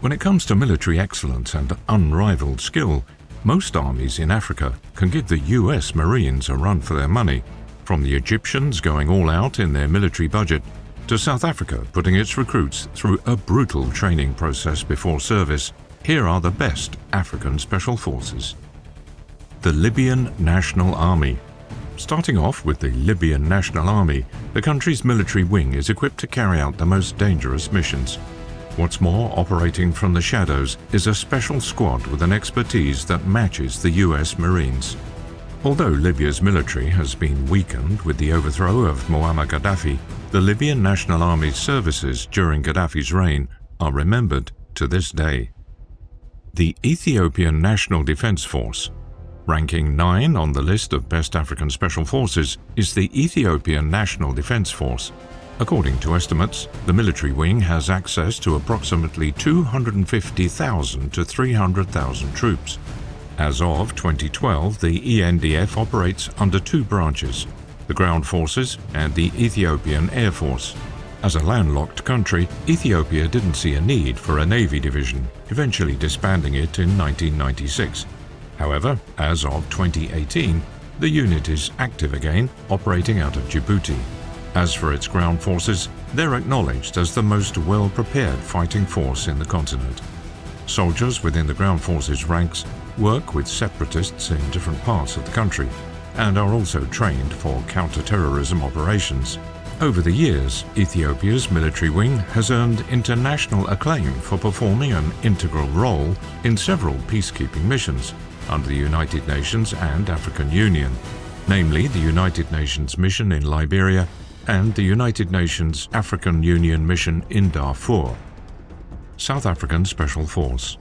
When it comes to military excellence and unrivaled skill, most armies in Africa can give the US Marines a run for their money, from the Egyptians going all out in their military budget to South Africa putting its recruits through a brutal training process before service. Here are the best African special forces. The Libyan National Army. Starting off with the Libyan National Army, the country's military wing is equipped to carry out the most dangerous missions. What's more, operating from the shadows is a special squad with an expertise that matches the US Marines. Although Libya's military has been weakened with the overthrow of Muammar Gaddafi, the Libyan National Army's services during Gaddafi's reign are remembered to this day. The Ethiopian National Defense Force. Ranking 9 on the list of best African special forces is the Ethiopian National Defense Force. According to estimates, the military wing has access to approximately 250,000 to 300,000 troops. As of 2012, the ENDF operates under two branches, the Ground Forces and the Ethiopian Air Force. As a landlocked country, Ethiopia didn't see a need for a Navy division, eventually disbanding it in 1996. However, as of 2018, the unit is active again, operating out of Djibouti. As for its ground forces, they're acknowledged as the most well-prepared fighting force in the continent. Soldiers within the ground forces ranks work with separatists in different parts of the country and are also trained for counter-terrorism operations. Over the years, Ethiopia's military wing has earned international acclaim for performing an integral role in several peacekeeping missions under the United Nations and African Union, namely the United Nations mission in Liberia and the United Nations African Union mission in Darfur. South African Special Force.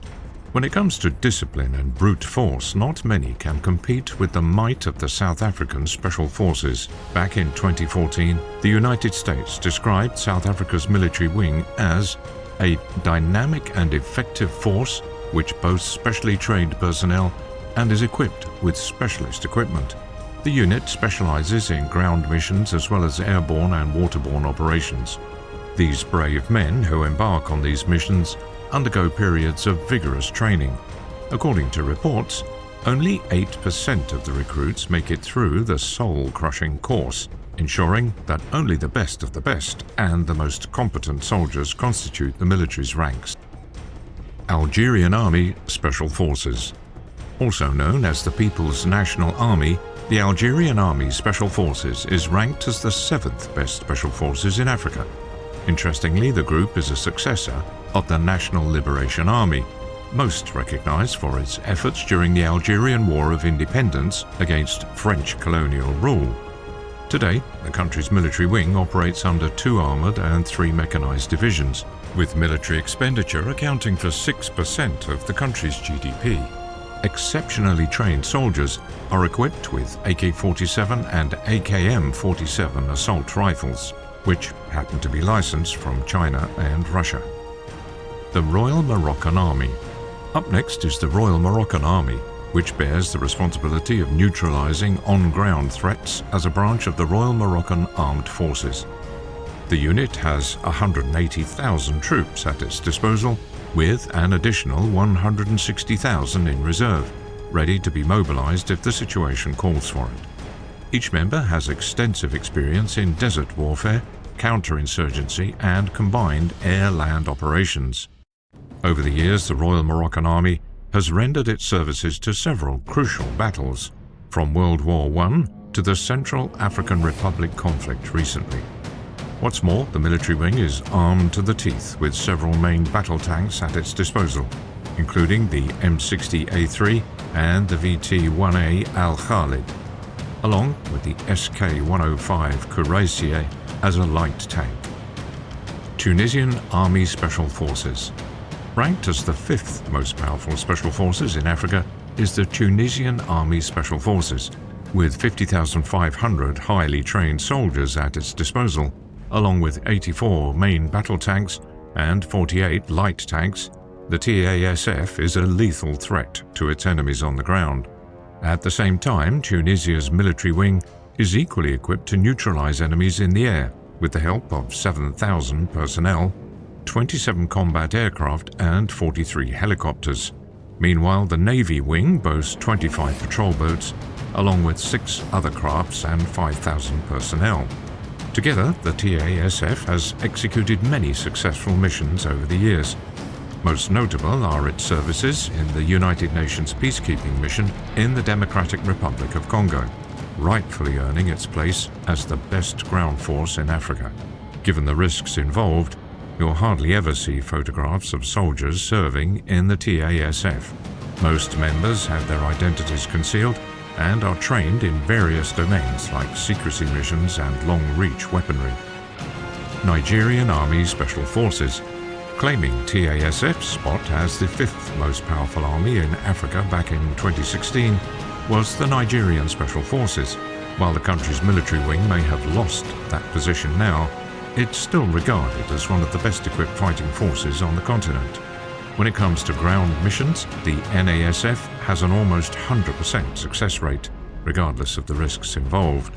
When it comes to discipline and brute force, not many can compete with the might of the South African Special Forces. Back in 2014, the United States described South Africa's military wing as a dynamic and effective force which boasts specially trained personnel and is equipped with specialist equipment. The unit specializes in ground missions as well as airborne and waterborne operations. These brave men who embark on these missions undergo periods of vigorous training. According to reports, only 8% of the recruits make it through the soul-crushing course, ensuring that only the best of the best and the most competent soldiers constitute the military's ranks. Algerian Army Special Forces. Also known as the People's National Army, the Algerian Army Special Forces is ranked as the 7th best special forces in Africa. Interestingly, the group is a successor of the National Liberation Army, most recognized for its efforts during the Algerian War of Independence against French colonial rule. Today, the country's military wing operates under 2 armored and 3 mechanized divisions, with military expenditure accounting for 6% of the country's GDP. Exceptionally trained soldiers are equipped with AK-47 and AKM-47 assault rifles, which happen to be licensed from China and Russia. The Royal Moroccan Army. Up next is the Royal Moroccan Army, which bears the responsibility of neutralizing on-ground threats as a branch of the Royal Moroccan Armed Forces. The unit has 180,000 troops at its disposal, with an additional 160,000 in reserve, ready to be mobilized if the situation calls for it. Each member has extensive experience in desert warfare, counterinsurgency, and combined air-land operations. Over the years, the Royal Moroccan Army has rendered its services to several crucial battles, from World War I to the Central African Republic conflict recently. What's more, the military wing is armed to the teeth with several main battle tanks at its disposal, including the M60A3 and the VT-1A Al-Khalid, along with the SK-105 Cuirassier as a light tank. Tunisian Army Special Forces. Ranked as the 5th most powerful special forces in Africa is the Tunisian Army Special Forces, with 50,500 highly trained soldiers at its disposal, along with 84 main battle tanks and 48 light tanks. The TASF is a lethal threat to its enemies on the ground. At the same time, Tunisia's military wing is equally equipped to neutralize enemies in the air with the help of 7,000 personnel, 27 combat aircraft and 43 helicopters. Meanwhile, the Navy wing boasts 25 patrol boats, along with 6 other crafts and 5,000 personnel. Together, the TASF has executed many successful missions over the years. Most notable are its services in the United Nations peacekeeping mission in the Democratic Republic of Congo, rightfully earning its place as the best ground force in Africa. Given the risks involved, you'll hardly ever see photographs of soldiers serving in the TASF. Most members have their identities concealed and are trained in various domains like secrecy missions and long-reach weaponry. Nigerian Army Special Forces, claiming TASF's spot as the 5th most powerful army in Africa back in 2016, was the Nigerian Special Forces. While the country's military wing may have lost that position now, it's still regarded as one of the best equipped fighting forces on the continent. When it comes to ground missions, the NASF has an almost 100% success rate, regardless of the risks involved.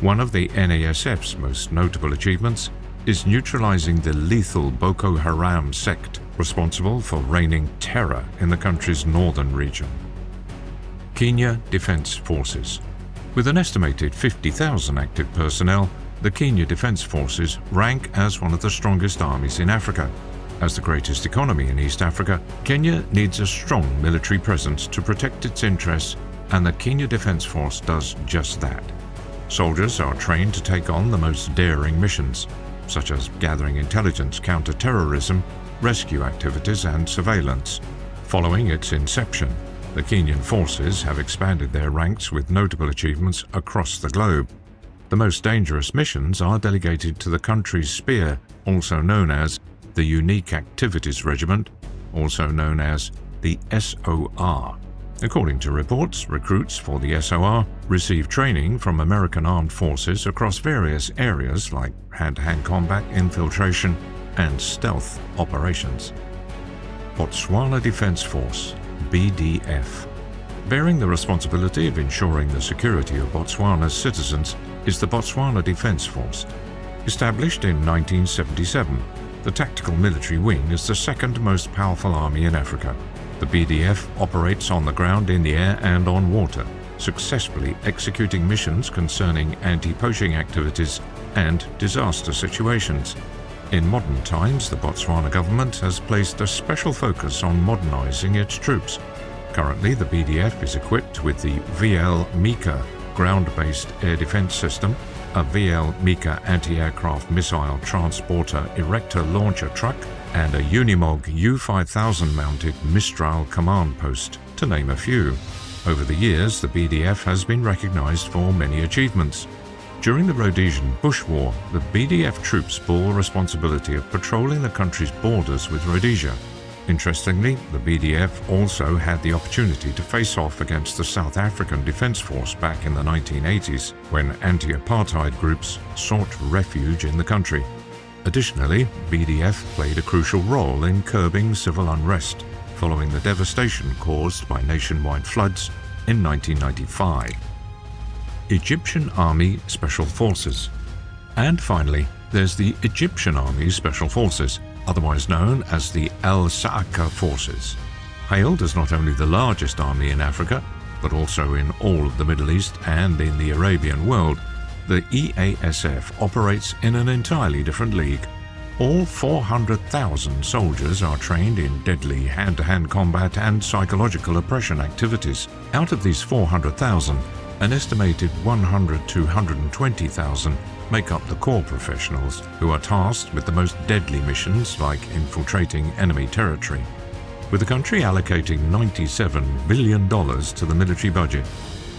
One of the NASF's most notable achievements is neutralizing the lethal Boko Haram sect, responsible for reigning terror in the country's northern region. Kenya Defense Forces. With an estimated 50,000 active personnel, the Kenya Defense Forces rank as one of the strongest armies in Africa. As the greatest economy in East Africa, Kenya needs a strong military presence to protect its interests, and the Kenya Defense Force does just that. Soldiers are trained to take on the most daring missions, such as gathering intelligence, counter-terrorism, rescue activities, and surveillance. Following its inception, the Kenyan forces have expanded their ranks with notable achievements across the globe. The most dangerous missions are delegated to the country's SPEAR, also known as the Unique Activities Regiment, also known as the SOR. According to reports, recruits for the SOR receive training from American armed forces across various areas like hand-to-hand combat, infiltration, and stealth operations. Botswana Defense Force, BDF. Bearing the responsibility of ensuring the security of Botswana's citizens is the Botswana Defense Force. Established in 1977, the Tactical Military Wing is the second most powerful army in Africa. The BDF operates on the ground, in the air, and on water, successfully executing missions concerning anti-poaching activities and disaster situations. In modern times, the Botswana government has placed a special focus on modernizing its troops. Currently, the BDF is equipped with the VL Mika ground-based air defense system, a VL Mika anti-aircraft missile transporter erector launcher truck, and a Unimog U-5000 mounted Mistral command post, to name a few. Over the years, the BDF has been recognized for many achievements. During the Rhodesian Bush War, the BDF troops bore responsibility of patrolling the country's borders with Rhodesia. Interestingly, the BDF also had the opportunity to face off against the South African Defence Force back in the 1980s, when anti-apartheid groups sought refuge in the country. Additionally, BDF played a crucial role in curbing civil unrest following the devastation caused by nationwide floods in 1995. Egyptian Army Special Forces. And finally, there's the Egyptian Army Special Forces, otherwise known as the Al-Sa'aka Forces. Hailed as not only the largest army in Africa, but also in all of the Middle East and in the Arabian world, the EASF operates in an entirely different league. All 400,000 soldiers are trained in deadly hand-to-hand combat and psychological oppression activities. Out of these 400,000, an estimated 100 to 120,000 make up the core professionals who are tasked with the most deadly missions like infiltrating enemy territory. With the country allocating $97 billion to the military budget,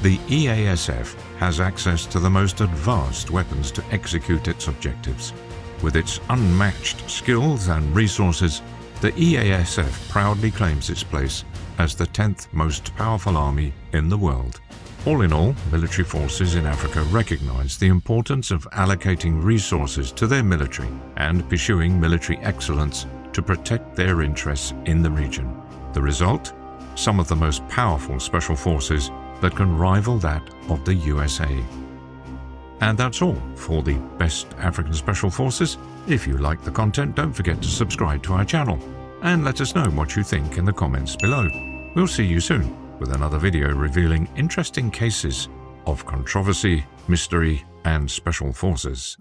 the EASF has access to the most advanced weapons to execute its objectives. With its unmatched skills and resources, the EASF proudly claims its place as the 10th most powerful army in the world. All in all, military forces in Africa recognize the importance of allocating resources to their military and pursuing military excellence to protect their interests in the region. The result? Some of the most powerful special forces that can rival that of the USA. And that's all for the Best African Special Forces. If you like the content, don't forget to subscribe to our channel and let us know what you think in the comments below. We'll see you soon with another video revealing interesting cases of controversy, mystery, and special forces.